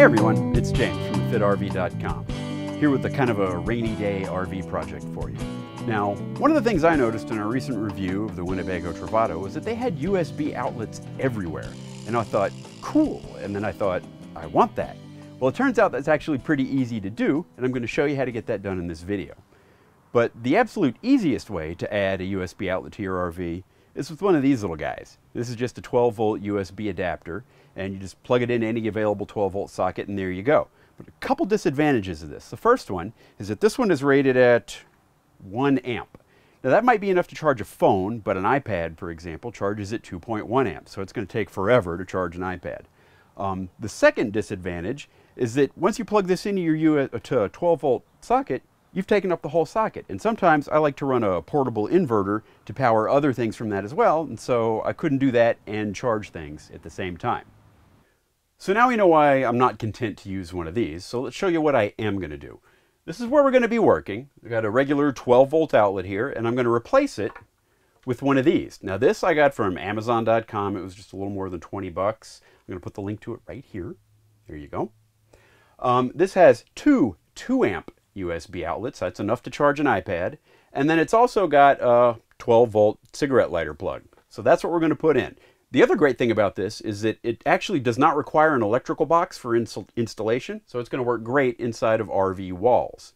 everyone, it's James from FitRV.com, here with a kind of a rainy day RV project for you. Now, one of the things I noticed in a recent review of the Winnebago Travato was that they had USB outlets everywhere. And I thought, cool, and then I thought, I want that. Well, it turns out that's actually pretty easy to do, and I'm going to show you how to get that done in this video. But the absolute easiest way to add a USB outlet to your RV is with one of these little guys. This is just a 12-volt USB adapter, and you just plug it into any available 12-volt socket, and there you go. But a couple disadvantages of this. The first one is that this one is rated at 1 amp. Now that might be enough to charge a phone, but an iPad, for example, charges at 2.1 amps, so it's going to take forever to charge an iPad. The second disadvantage is that once you plug this into your to a 12-volt socket, you've taken up the whole socket. And sometimes I like to run a portable inverter to power other things from that as well, and so I couldn't do that and charge things at the same time. So now we know why I'm not content to use one of these, so let's show you what I am going to do. This is where we're going to be working. We've got a regular 12-volt outlet here, and I'm going to replace it with one of these. Now this I got from Amazon.com. It was just a little more than 20 bucks. I'm going to put the link to it right here. There you go. This has two 2-amp USB outlets. That's enough to charge an iPad. And then it's also got a 12-volt cigarette lighter plug. So that's what we're going to put in. The other great thing about this is that it actually does not require an electrical box for installation, so it's going to work great inside of RV walls.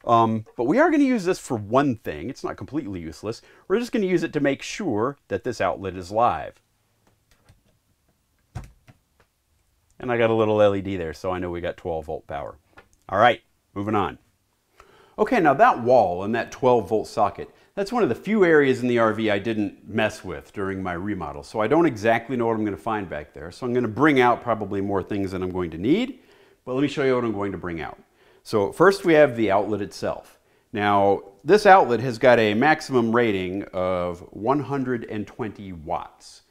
But we are going to use this for one thing. It's not completely useless. We're just going to use it to make sure that this outlet is live. And I got a little LED there, so I know we got 12-volt power. All right, moving on. Okay, now that wall and that 12-volt socket, that's one of the few areas in the RV I didn't mess with during my remodel. So I don't exactly know what I'm going to find back there. So I'm going to bring out probably more things than I'm going to need. But let me show you what I'm going to bring out. So first we have the outlet itself. Now this outlet has got a maximum rating of 120 watts.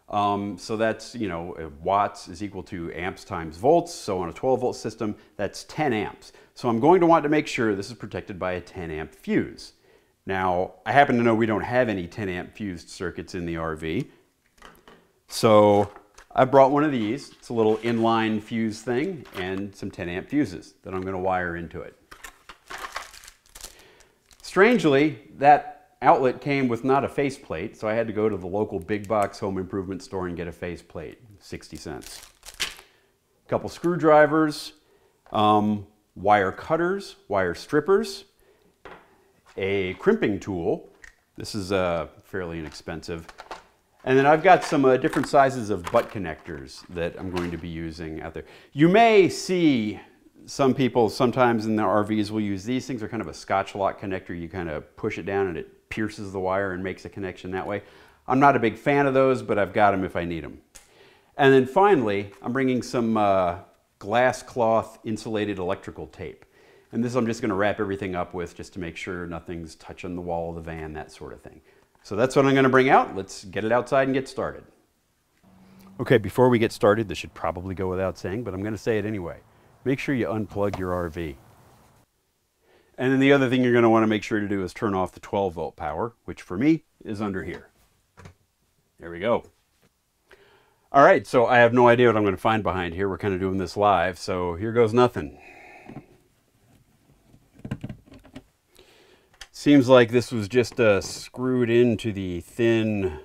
So that's, you know, watts is equal to amps times volts. So on a 12-volt system, that's 10 amps. So I'm going to want to make sure this is protected by a 10-amp fuse. Now, I happen to know we don't have any 10-amp fused circuits in the RV. So I brought one of these. It's a little inline fuse thing and some 10-amp fuses that I'm going to wire into it. Strangely, that outlet came with not a faceplate, so I had to go to the local big box home improvement store and get a faceplate, 60 cents. A couple screwdrivers, wire cutters, wire strippers, a crimping tool. This is fairly inexpensive. And then I've got some different sizes of butt connectors that I'm going to be using out there. You may see some people sometimes in the RVs will use these things. They're kind of a Scotch lock connector. You kind of push it down and it pierces the wire and makes a connection that way. I'm not a big fan of those, but I've got them if I need them. And then finally, I'm bringing some glass cloth insulated electrical tape. And this I'm just going to wrap everything up with just to make sure nothing's touching the wall of the van, that sort of thing. So that's what I'm going to bring out. Let's get it outside and get started. Okay, before we get started, this should probably go without saying, but I'm going to say it anyway. Make sure you unplug your RV. And then the other thing you're going to want to make sure to do is turn off the 12-volt power, which for me is under here. There we go. All right, so I have no idea what I'm going to find behind here. We're kind of doing this live, so here goes nothing. Seems like this was just screwed into the thin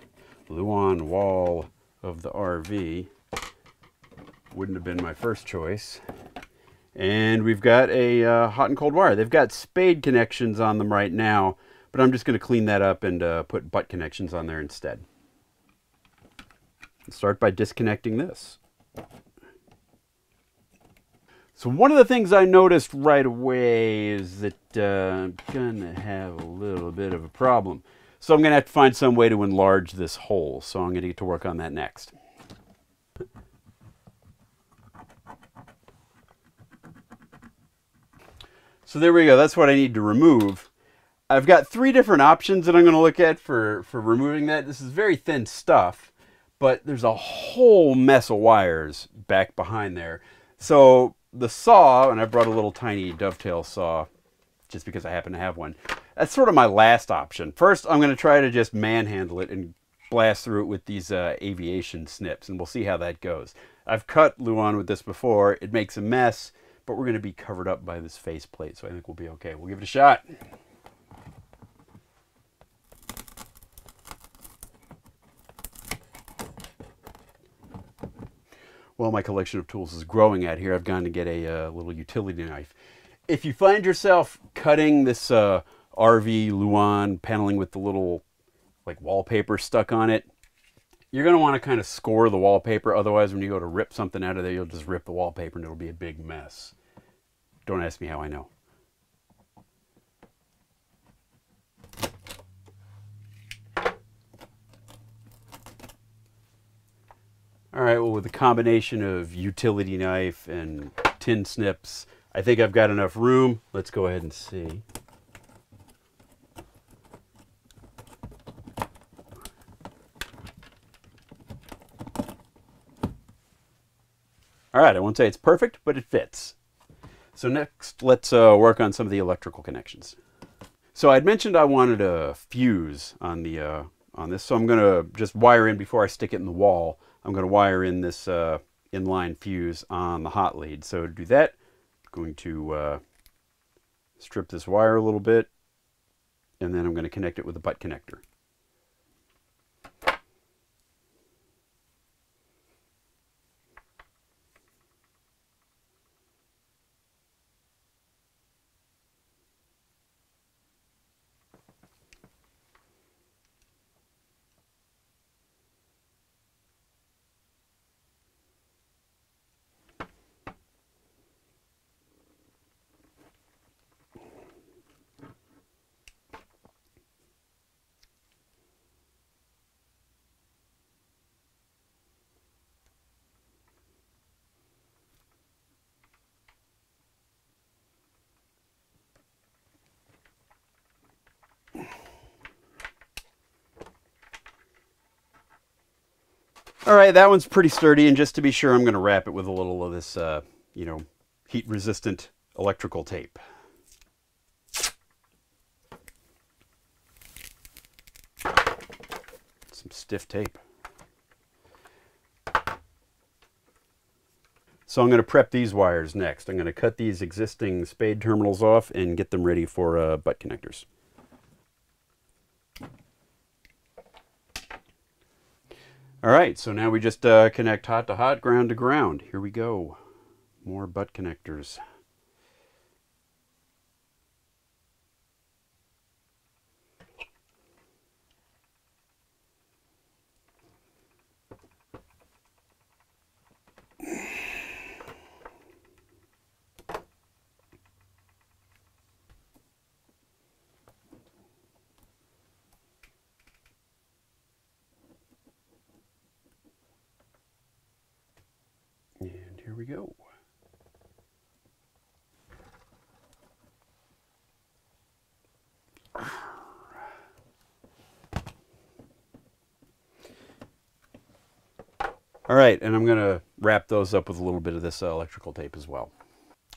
Luan wall of the RV. Wouldn't have been my first choice. And we've got a hot and cold wire. They've got spade connections on them right now, but I'm just going to clean that up and put butt connections on there instead. Let's start by disconnecting this. So one of the things I noticed right away is that I'm going to have a little bit of a problem. So I'm going to have to find some way to enlarge this hole. So I'm going to get to work on that next. So there we go. That's what I need to remove. I've got 3 different options that I'm going to look at for removing that. This is very thin stuff, but there's a whole mess of wires back behind there. So the saw, and I brought a little tiny dovetail saw just because I happen to have one. That's sort of my last option. First, I'm going to try to just manhandle it and blast through it with these aviation snips, and we'll see how that goes. I've cut Luan with this before. It makes a mess, but we're going to be covered up by this faceplate, so I think we'll be okay. We'll give it a shot. Well, my collection of tools is growing out here. I've gone to get a little utility knife. If you find yourself cutting this RV Luan paneling with the little like wallpaper stuck on it, you're going to want to kind of score the wallpaper. Otherwise, when you go to rip something out of there, you'll just rip the wallpaper and it'll be a big mess. Don't ask me how I know. All right, well, with a combination of utility knife and tin snips, I think I've got enough room. Let's go ahead and see. All right, I won't say it's perfect, but it fits. So next, let's work on some of the electrical connections. So I'd mentioned I wanted a fuse on the on this, so I'm going to just wire in before I stick it in the wall. I'm going to wire in this inline fuse on the hot lead. So to do that, I'm going to strip this wire a little bit, and then I'm going to connect it with a butt connector. All right, that one's pretty sturdy, and just to be sure, I'm going to wrap it with a little of this, you know, heat-resistant electrical tape. Some stiff tape. So I'm going to prep these wires next. I'm going to cut these existing spade terminals off and get them ready for butt connectors. All right, so now we just connect hot to hot, ground to ground. Here we go. More butt connectors. And here we go. All right, and I'm going to wrap those up with a little bit of this electrical tape as well.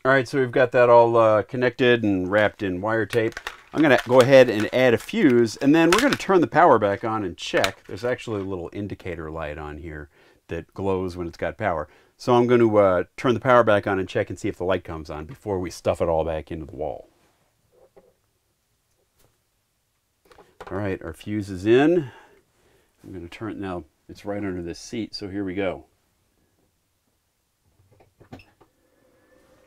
All right, so we've got that all connected and wrapped in wire tape. I'm going to go ahead and add a fuse, and then we're going to turn the power back on and check. There's actually a little indicator light on here that glows when it's got power. So I'm going to turn the power back on and check and see if the light comes on before we stuff it all back into the wall. All right, our fuse is in. I'm going to turn it now. It's right under this seat, so here we go.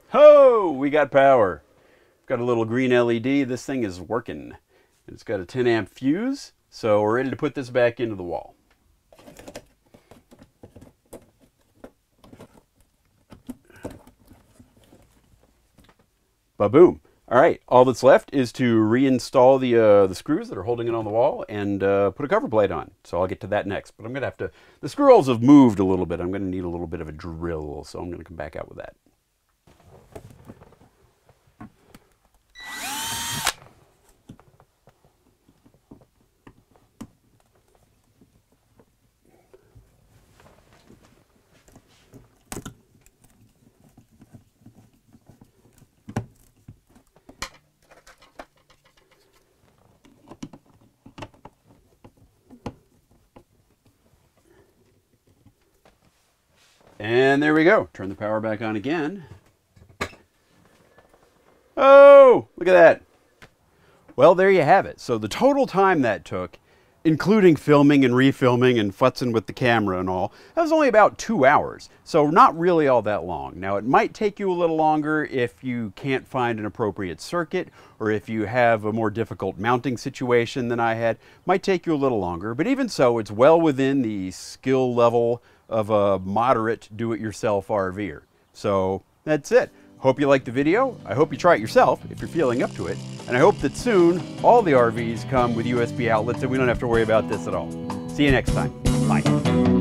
Ho! We got power. Got a little green LED. This thing is working. It's got a 10 amp fuse, so we're ready to put this back into the wall. Ba-boom. All right, all that's left is to reinstall the screws that are holding it on the wall and put a cover plate on. So I'll get to that next. But I'm going to have to, the screw holes have moved a little bit. I'm going to need a little bit of a drill, so I'm going to come back out with that. And there we go. Turn the power back on again. Oh, look at that. Well, there you have it. So the total time that took, including filming and refilming and futzing with the camera and all, that was only about 2 hours. So not really all that long. Now, it might take you a little longer if you can't find an appropriate circuit, or if you have a more difficult mounting situation than I had. Might take you a little longer, but even so, it's well within the skill level of a moderate do-it-yourself RVer. So that's it. Hope you liked the video. I hope you try it yourself if you're feeling up to it. And I hope that soon all the RVs come with USB outlets and we don't have to worry about this at all. See you next time. Bye.